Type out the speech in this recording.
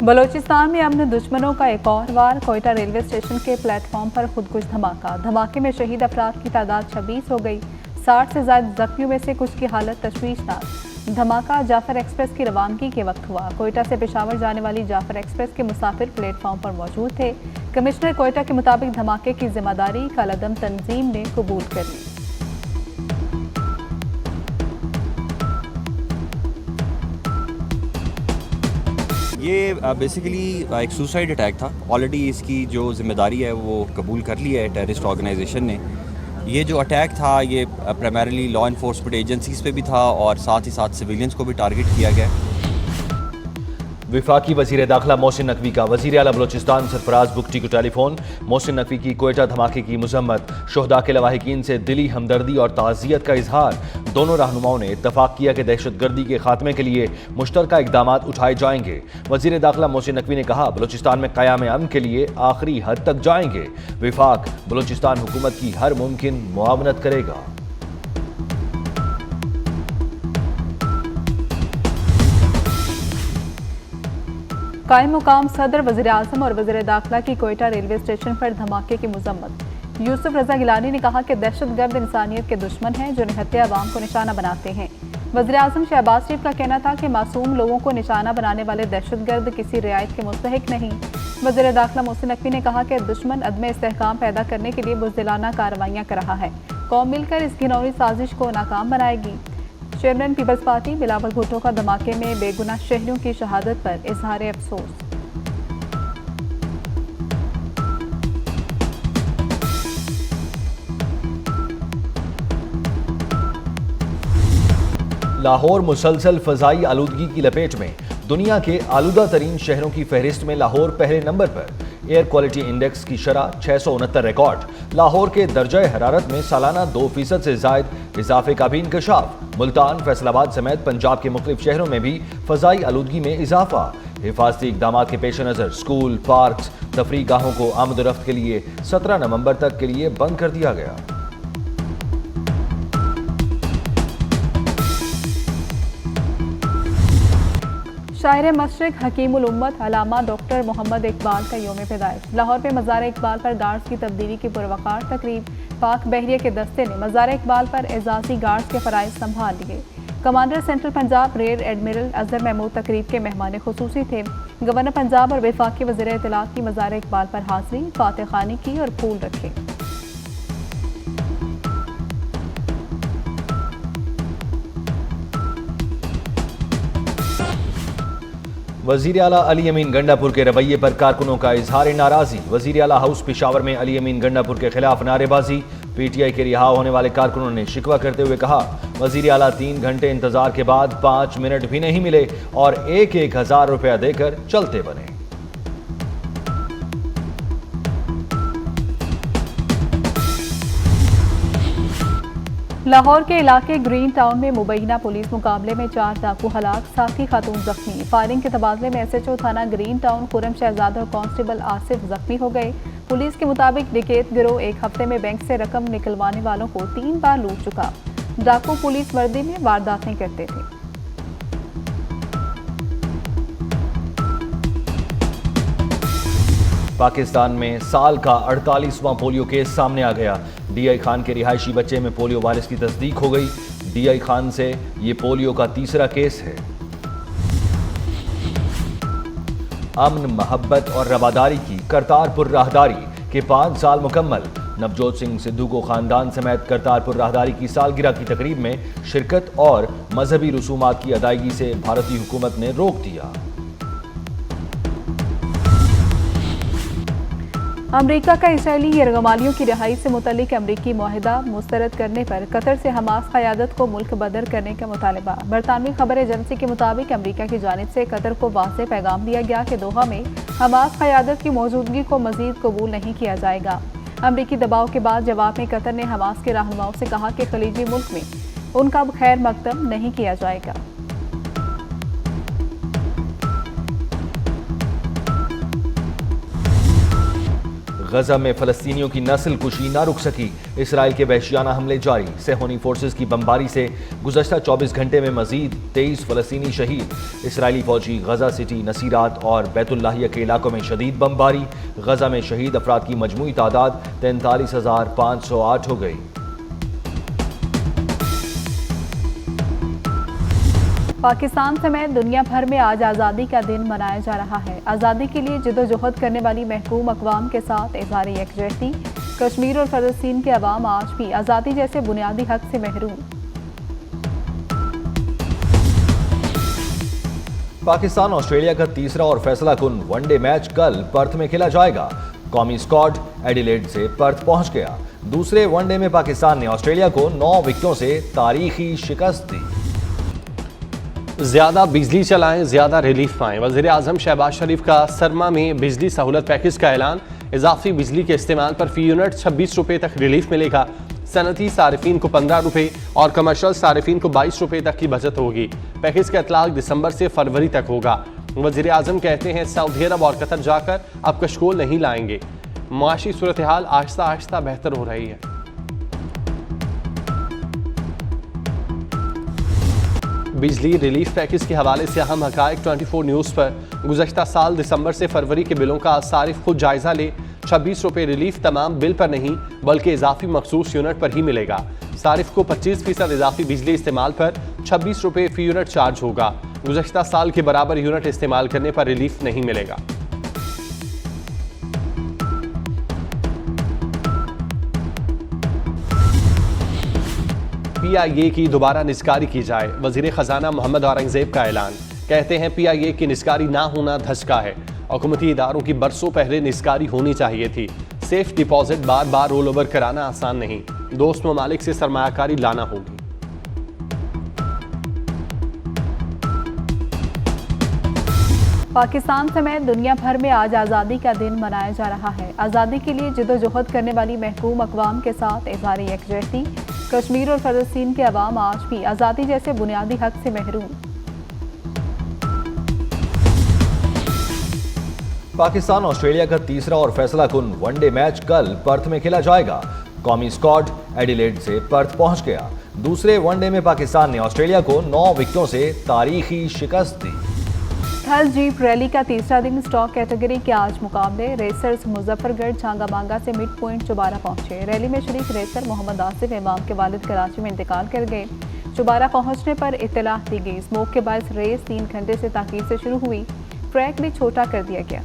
बलूचिस्तान में अमन दुश्मनों का एक और वार। कोयटा रेलवे स्टेशन के प्लेटफॉर्म पर खुदकुश धमाका। धमाके में शहीद अफराद की तादाद 26 हो गई। 60 से ज्यादा जख्मियों में से कुछ की हालत तशवीशनाक। धमाका जाफर एक्सप्रेस की रवानगी के वक्त हुआ। कोयटा से पेशावर जाने वाली जाफर एक्सप्रेस के मुसाफिर प्लेटफॉर्म पर मौजूद थे। कमिश्नर कोयटा के मुताबिक धमाके की जिम्मेदारी कालादम तंजीम ने कबूल कर ली। ये बेसिकली एक सुसाइड अटैक था। ऑलरेडी इसकी जो जिम्मेदारी है वो कबूल कर ली है टेररिस्ट ऑर्गेनाइजेशन ने। ये जो अटैक था ये प्राइमरीली लॉ इन्फोर्समेंट एजेंसीज पे भी था और साथ ही साथ सिविलियंस को भी टारगेट किया गया। विफाकी वजीर दाखिला मोहसिन नकवी का वजीर आला बलोचिस्तान सरफराज बुगटी को टेलीफोन। मोहसिन नकवी की कोयटा धमाके की मजम्मत, शोहदा के लवाहिकीन से दिली हमदर्दी और ताज़ियत का इजहार। दोनों रहनुमाओं ने इत्तफाक किया कि दहशतगर्दी के खात्मे के लिए मुश्तरका इकदामात उठाए जाएंगे। वजीर दाखिला मोहसिन नकवी ने कहा, बलोचिस्तान में क़याम अमन के लिए आखिरी हद तक जाएंगे। विफाक बलोचिस्तान हुकूमत की हर मुमकिन मुआवनत करेगा। कायम मुकाम सदर, वज़ीर आज़म और वज़ीर दाखिला की कोयटा रेलवे स्टेशन पर धमाके की मजम्मत। यूसुफ रजा गिलानी ने कहा कि दहशतगर्द इंसानियत के दुश्मन हैं जो निहत्ते अवाम को निशाना बनाते हैं। वज़ीर आज़म शहबाज शरीफ का कहना था कि मासूम लोगों को निशाना बनाने वाले दहशतगर्द किसी रियायत के मुस्तहिक नहीं। वज़ीर दाखिला मोहसिन नकवी ने कहा कि दुश्मन अदम इस्तेहकाम पैदा करने के लिए बुज़दिलाना कार्रवाइयाँ कर रहा है। कौम मिलकर इस घिनौनी साजिश को नाकाम बनाएगी। Chairman peoples party Bilawal Bhutto का धमाके में बेगुनाह शहरियों की शहादत पर इजहार अफसोस। लाहौर मुसलसल फजाई आलूदगी की लपेट में। दुनिया के आलूदा तरीन शहरों की फहरिस्त में लाहौर पहले नंबर पर। एयर क्वालिटी इंडेक्स की शरह 669 रिकॉर्ड। लाहौर के दर्जा हरारत में सालाना 2% से जायद इजाफे का भी इंकशाफ। मुल्तान, फैसलाबाद समेत पंजाब के मुख्तलिफ शहरों में भी फजाई आलूदगी में इजाफा। हिफाजती इकदाम के पेश नज़र स्कूल, पार्क, तफरीह गाहों को आमदोरफ्त के लिए 17 नवंबर तक के लिए बंद कर दिया गया। शायर मशरिक हकीमुल उम्मत अलामा डॉक्टर मोहम्मद इकबाल का यौम पैदाइश। लाहौर में मज़ार इकबाल पर गार्ड्स की तब्दीली की पुरवकार तकरीब। पाक बहरिया के दस्ते ने मज़ार इकबाल पर एजाजी गार्ड्स के फ़राइज़ संभाल लिए। Commander central Punjab rear admiral Azhar Mahmood तकरीब के मेहमान खुसूसी थे। गवर्नर पंजाब और वफाकी वज़ीर इत्तलात की मज़ार इकबाल पर हाज़री, फातिह खानी की और फूल रखे। वज़ीर आला अली अमीन गंडापुर के रवैये पर कारकुनों का इजहार नाराज़ी। वज़ीर आला हाउस पेशावर में अली अमीन गंडापुर के खिलाफ नारेबाजी। पीटीआई के रिहा होने वाले कारकुनों ने शिकवा करते हुए कहा, वज़ीर आला 3 घंटे इंतजार के बाद 5 मिनट भी नहीं मिले और 1,000 रुपया देकर चलते बने। लाहौर के इलाके ग्रीन टाउन में मुबैना पुलिस मुकाबले में 4 डाकू हलाक, 7 खातून जख्मी। फायरिंग के तबादले में SHO थाना ग्रीन टाउन खुरम शहजाद और कांस्टेबल आसिफ जख्मी हो गए। पुलिस के मुताबिक डिकेत गिरोह 1 हफ्ते में बैंक से रकम निकलवाने वालों को 3 बार लूट चुका। डाकू पुलिस वर्दी में वारदातें करते थे। पाकिस्तान में साल का 48वां पोलियो केस सामने आ गया। DI खान के रिहायशी बच्चे में पोलियो वायरस की तस्दीक हो गई। DI खान से ये पोलियो का तीसरा केस है। अमन, मोहब्बत और रवादारी की करतारपुर राहदारी के 5 साल मुकम्मल। नवजोत सिंह सिद्धू को खानदान समेत करतारपुर राहदारी की सालगिरह की तकरीब में शिरकत और मजहबी रसूमात की अदायगी से भारतीय हुकूमत ने रोक दिया। अमरीका का इसराइली यरगमालियों की रिहाई से मुतल्लिक अमरीकी मुआहिदा मुस्तरद करने पर कतर से हमास क़यादत को मुल्क बदर करने का मुतालबा। बरतानवी खबर एजेंसी के मुताबिक अमरीका की जानिब से कतर को वाज़ेह पैगाम दिया गया कि दोहा में हमास क़यादत की मौजूदगी को मजीद कबूल नहीं किया जाएगा। अमरीकी दबाव के बाद जवाब में कतर ने हमास के रहनुमाओं से कहा कि खलीजी मुल्क में उनका खैर मकदम नहीं किया जाएगा। गजा में फलस्तीनियों की नस्ल कुशी ना रुक सकी। इसराइल के वहशियाना हमले जारी। सेहोनी फोर्सेस की बमबारी से गुज़श्ता 24 घंटे में मजीद 23 फलस्तीनी शहीद। इसराइली फौजी गजा सिटी, नसीरात और बैतुल्लाहिया के इलाकों में शदीद बमबारी। गजा में शहीद अफराद की मजमूई तादाद 43,508 हो गई। पाकिस्तान समेत दुनिया भर में आज आज़ादी का दिन मनाया जा रहा है। आज़ादी के लिए जदोजहद करने वाली महकूम अक़वाम के साथ इज़हार यकजहती। कश्मीर और फ़लस्तीन के अवाम आज भी आज़ादी जैसे बुनियादी हक से महरूम। पाकिस्तान ऑस्ट्रेलिया का तीसरा और फैसला कुन वनडे मैच कल पर्थ में खेला जाएगा। कौमी स्क्वाड एडिलेड से पर्थ पहुंच गया। दूसरे वनडे में पाकिस्तान ने ऑस्ट्रेलिया को 9 विकेटों से तारीखी शिकस्त दी। ज़्यादा बिजली चलाएं, ज़्यादा रिलीफ पाएं। वज़ीर आज़म शहबाज शरीफ का सरमा में बिजली सहूलत पैकेज का ऐलान। इजाफी बिजली के इस्तेमाल पर फी यूनिट 26 रुपये तक रिलीफ मिलेगा। सनती सारिफीन को 15 रुपये और कमर्शल सारिफीन को 22 रुपये तक की बचत होगी। पैकेज का इतलाक दिसंबर से फरवरी तक होगा। वज़ीर आज़म कहते हैं सऊदी अरब और कतर जाकर अब कशकोल नहीं लाएंगे। माशी सूरत हाल आहिस्ता आहिस्ता बेहतर हो रही है। बिजली रिलीफ पैकेज के हवाले से अहम हक़ाइक़ 24 न्यूज़ पर। गुज़श्ता साल दिसंबर से फरवरी के बिलों का सारिफ खुद जायज़ा ले। 26 रुपये रिलीफ तमाम बिल पर नहीं बल्कि इजाफी मखसूस यूनिट पर ही मिलेगा। सारिफ को 25% इजाफी बिजली इस्तेमाल पर 26 रुपये फ़ी यूनिट चार्ज होगा। गुज़श्ता साल के बराबर यूनिट इस्तेमाल करने पर रिलीफ नहीं मिलेगा। PIA की दोबारा निस्कारी की जाए। वज़ीर ख़जाना मोहम्मद औरंगज़ेब का ऐलान। कहते हैं PIA की निस्कारी ना होना धचका है। हुकूमती इदारों की बरसों पहले निस्कारी होनी चाहिए थी। सेफ डिपॉजिट बार बार रोल ओवर कराना आसान नहीं। दोस्त ममालिक से सरमायाकारी लाना होगी। पाकिस्तान समेत दुनिया भर में आज आज़ादी का दिन मनाया जा रहा है। आज़ादी के लिए जदोजहद करने वाली महकूम अक़वाम के साथ इज़हार यकजहती। कश्मीर और फ़लस्तीन के अवाम आज भी आज़ादी जैसे बुनियादी हक से महरूम। पाकिस्तान ऑस्ट्रेलिया का तीसरा और फैसला कुन वनडे मैच कल पर्थ में खेला जाएगा। कौमी स्क्वाड एडिलेड से पर्थ पहुंच गया। दूसरे वनडे में पाकिस्तान ने ऑस्ट्रेलिया को 9 विकेटों से तारीखी शिकस्त दी। थल जीप रैली का तीसरा दिन स्टॉक कैटेगरी के आज मुकाबले। रेसर्स मुजफ्फरगढ़ चांगामांगा से मिड पॉइंट चुबारा पहुंचे। रैली में शरीक रेसर मोहम्मद आसिफ इमाम के वालिद कराची में इंतकाल कर गए। चुबारा पहुंचने पर इत्तला दी गई। स्मोक के बायस रेस 3 घंटे से ताकीर से शुरू हुई। ट्रैक भी छोटा कर दिया गया।